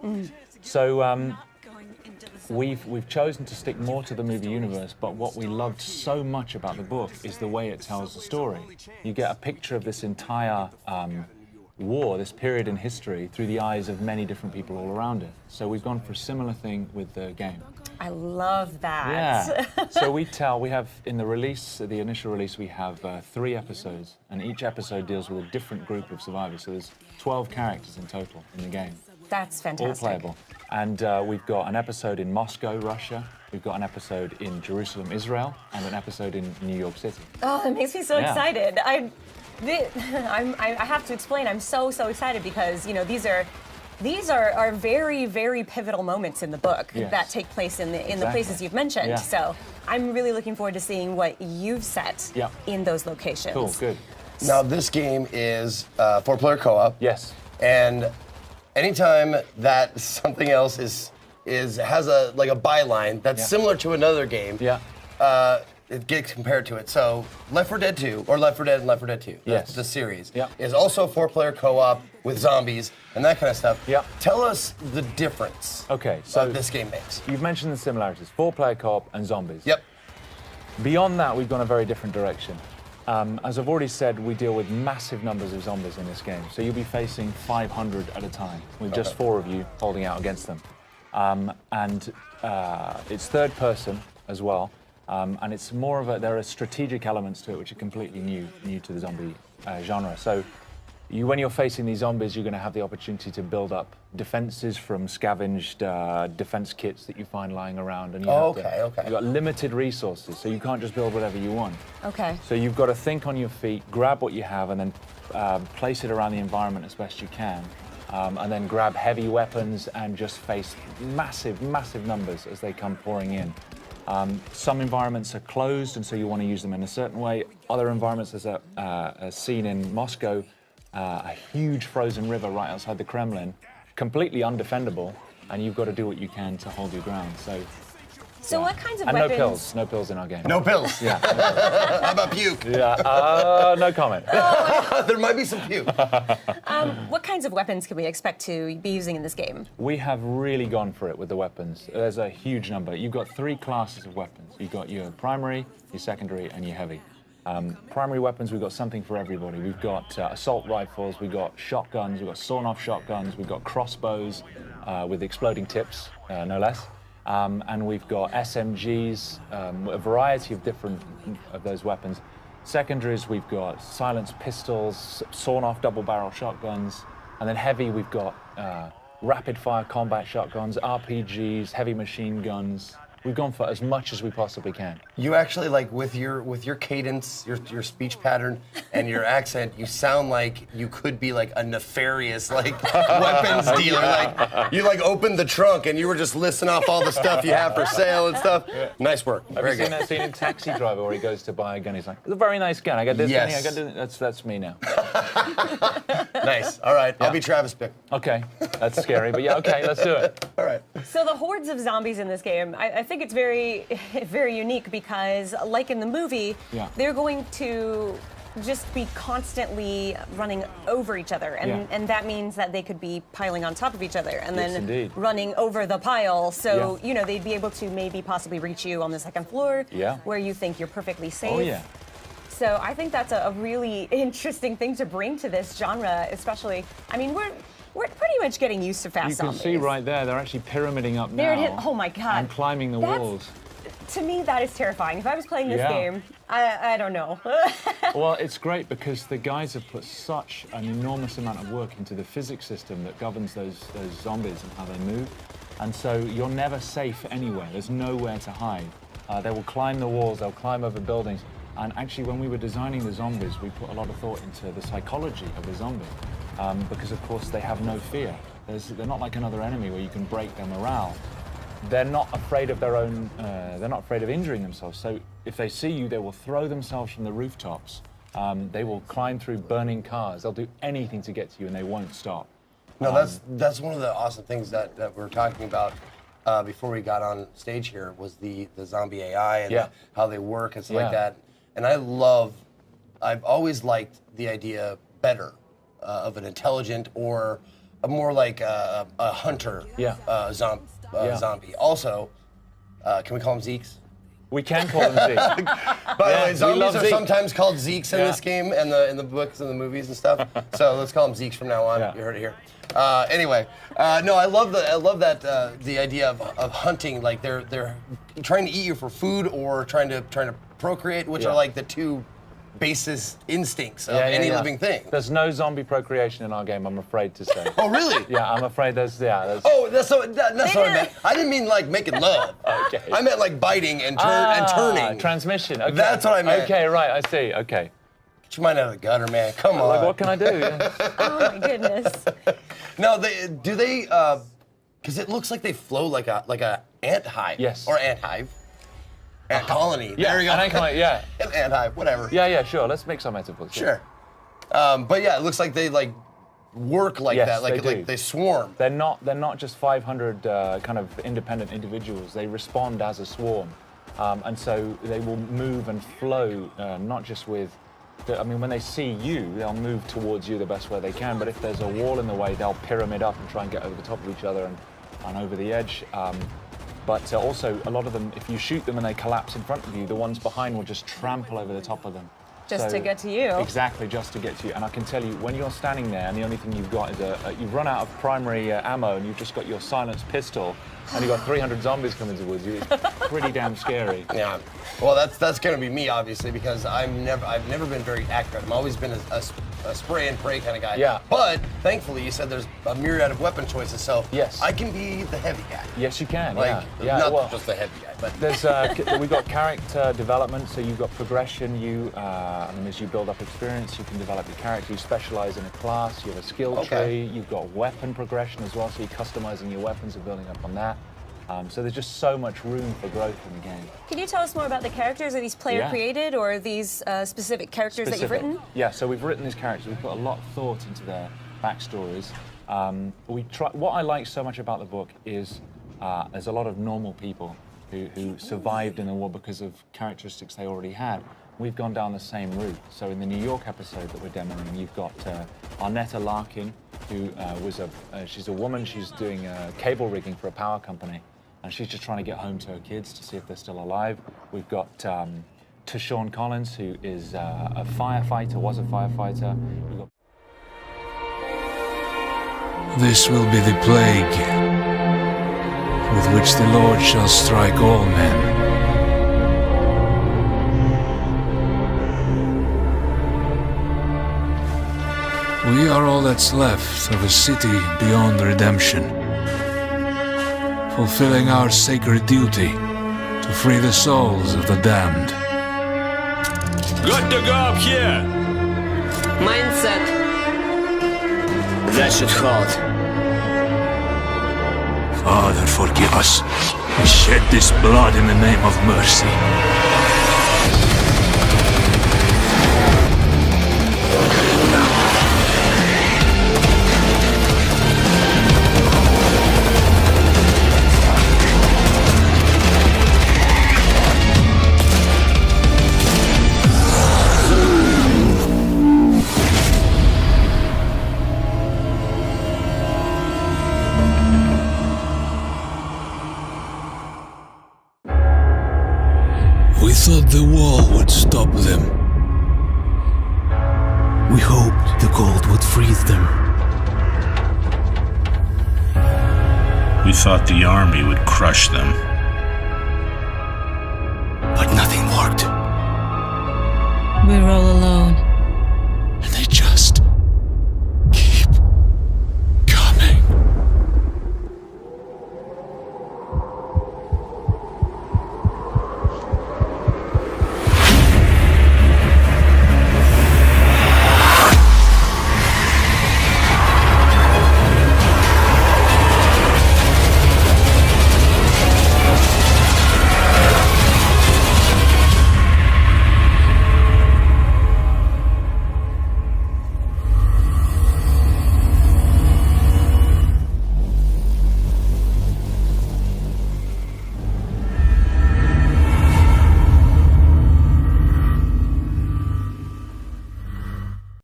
know. So we've chosen to stick more to the movie universe, but what we loved so much about the book is the way it tells the story. You get a picture of this entire war, this period in history, through the eyes of many different people all around it. So we've gone for a similar thing with the game. I love that. Yeah. So we have, in the release, the initial release, we have 3 episodes, and each episode deals with a different group of survivors. So there's 12 characters in total in the game. That's fantastic. All playable. And we've got an episode in Moscow, Russia. We've got an episode in Jerusalem, Israel, and an episode in New York City. Oh, that makes me so excited. I have to explain. I'm so excited because these are very, very pivotal moments in the book that take place in the places you've mentioned. Yeah. So I'm really looking forward to seeing what you've set in those locations. Cool, good. Now this game is 4-player co-op. Yes. And anytime that something else has a byline that's similar to another game, it gets compared to it. So Left 4 Dead 2, or Left 4 Dead and Left 4 Dead 2, the series, is also 4-player co-op with zombies and that kind of stuff. Yeah. Tell us the difference that this game makes. You've mentioned the similarities, 4-player co-op and zombies. Yep. Beyond that, we've gone a very different direction. As I've already said, we deal with massive numbers of zombies in this game. So you'll be facing 500 at a time, with just 4 of you holding out against them. It's third person as well. And it's more of there are strategic elements to it which are completely new to the zombie genre. So when you're facing these zombies, you're going to have the opportunity to build up defenses from scavenged defense kits that you find lying around. And you've got limited resources, so you can't just build whatever you want. Okay. So you've got to think on your feet, grab what you have, and then place it around the environment as best you can. And then grab heavy weapons and just face massive numbers as they come pouring in. Some environments are closed, and so you want to use them in a certain way. Other environments, there's a scene in Moscow, a huge frozen river right outside the Kremlin, completely undefendable, and you've got to do what you can to hold your ground. So what kinds of and weapons? no pills in our game. No pills? Yeah. How about puke? Yeah, no comment. There might be some puke. What kinds of weapons can we expect to be using in this game? We have really gone for it with the weapons. There's a huge number. You've got 3 classes of weapons. You've got your primary, your secondary, and your heavy. Primary weapons, we've got something for everybody. We've got assault rifles, we've got shotguns, we've got sawn-off shotguns, we've got crossbows with exploding tips, no less. And we've got SMGs, a variety of different of those weapons. Secondaries, we've got silenced pistols, sawn-off double-barrel shotguns, and then heavy, we've got rapid-fire combat shotguns, RPGs, heavy machine guns. We've gone for as much as we possibly can. You actually, with your cadence, your speech pattern, and your accent, you sound like you could be a nefarious weapons dealer. You opened the trunk and you were just listing off all the stuff you have for sale and stuff. Yeah. Nice work. Have you seen that scene in Taxi Driver where he goes to buy a gun? He's like, "It's a very nice gun. I got this gun. I got this." That's me now. Nice. All right. I'll be Travis Bick. Okay. That's scary, but yeah. Okay. Let's do it. All right. So the hordes of zombies in this game, I think it's very, very unique because, like in the movie, they're going to just be constantly running over each other, and that means that they could be piling on top of each other and then running over the pile. So they'd be able to maybe possibly reach you on the second floor, where you think you're perfectly safe. Oh yeah. So I think that's a really interesting thing to bring to this genre, especially. I mean, we're pretty much getting used to fast zombies. You can see right there, they're actually pyramiding up There now. it is. Oh my God. And climbing the walls. To me, that is terrifying. If I was playing this game, I don't know. Well, it's great because the guys have put such an enormous amount of work into the physics system that governs those zombies and how they move. And so you're never safe anywhere. There's nowhere to hide. They will climb the walls, they'll climb over buildings. And actually, when we were designing the zombies, we put a lot of thought into the psychology of the zombie. Because, of course, they have no fear. They're not like another enemy where you can break their morale. They're not afraid of their own, they're not afraid of injuring themselves. So if they see you, they will throw themselves from the rooftops. They will climb through burning cars. They'll do anything to get to you, and they won't stop. No, that's one of the awesome things that we're talking about before we got on stage here was the zombie AI and how they work and stuff like that. And I've always liked the idea better of an intelligent or more like a hunter zombie. Also, can we call them Zeeks? We can call them Zeeks. By the way, zombies are sometimes called Zeeks in this game, and in the books and the movies and stuff. So let's call them Zeeks from now on. Yeah. You heard it here. Anyway, no, I love that the idea of hunting. Like they're trying to eat you for food or trying to procreate, which are like the two basis instincts of any living thing. There's no zombie procreation in our game, I'm afraid to say. Oh, really? Yeah, I'm afraid there's. Oh, that's what I meant. I didn't mean like making love. Okay. I meant like biting and turning. Transmission. Okay. That's what I meant. Okay, right. I see. Okay. Get your mind out of the gutter, man. Come on. Like, what can I do? Oh my goodness. No, they because it looks like they flow like a ant hive. Yes. Or ant hive. Ant colony. Yeah, there you go. an ant colony, yeah. An ant hive, whatever. Yeah, sure. Let's make some metaphors. Sure. But yeah, it looks like they like work like that. Like they swarm. They're not just 500 kind of independent individuals. They respond as a swarm, and so they will move and flow, not just with. I mean, when they see you, they'll move towards you the best way they can. But if there's a wall in the way, they'll pyramid up and try and get over the top of each other and over the edge. But also, a lot of them, if you shoot them and they collapse in front of you, the ones behind will just trample over the top of them. Just to get to you. Exactly, just to get to you. And I can tell you, when you're standing there and the only thing you've got is you've run out of primary ammo and you've just got your silenced pistol and you've got 300 zombies coming towards you, it's pretty damn scary. Yeah. Well, that's going to be me, obviously, because I've never been very accurate. I've always been a spray and pray kind of guy. Yeah. But thankfully, you said there's a myriad of weapon choices, so yes. I can be the heavy guy. Yes, you can. Like, yeah. Not just the heavy guy, but there's we've got character development, so you've got progression. And as you build up experience, you can develop your character. You specialize in a class. You have a skill tree. You've got weapon progression as well, so you're customizing your weapons and building up on that. So there's just so much room for growth in the game. Can you tell us more about the characters? Are these player created or are these specific characters that you've written? Yeah, so we've written these characters. We've put a lot of thought into their backstories. What I like so much about the book is there's a lot of normal people who survived in the war because of characteristics they already had. We've gone down the same route. So in the New York episode that we're demoing, you've got Arnetta Larkin, who she's a woman. She's doing cable rigging for a power company. And she's just trying to get home to her kids to see if they're still alive. We've got Tashawn Collins, who is a firefighter, was a firefighter. We've got This will be the plague with which the Lord shall strike all men. We are all that's left of a city beyond redemption, fulfilling our sacred duty to free the souls of the damned. Good to go up here! Mindset. That should hold. Father, forgive us. We shed this blood in the name of mercy. We thought the wall would stop them. We hoped the cold would freeze them. We thought the army would crush them. But nothing worked. We're all alone.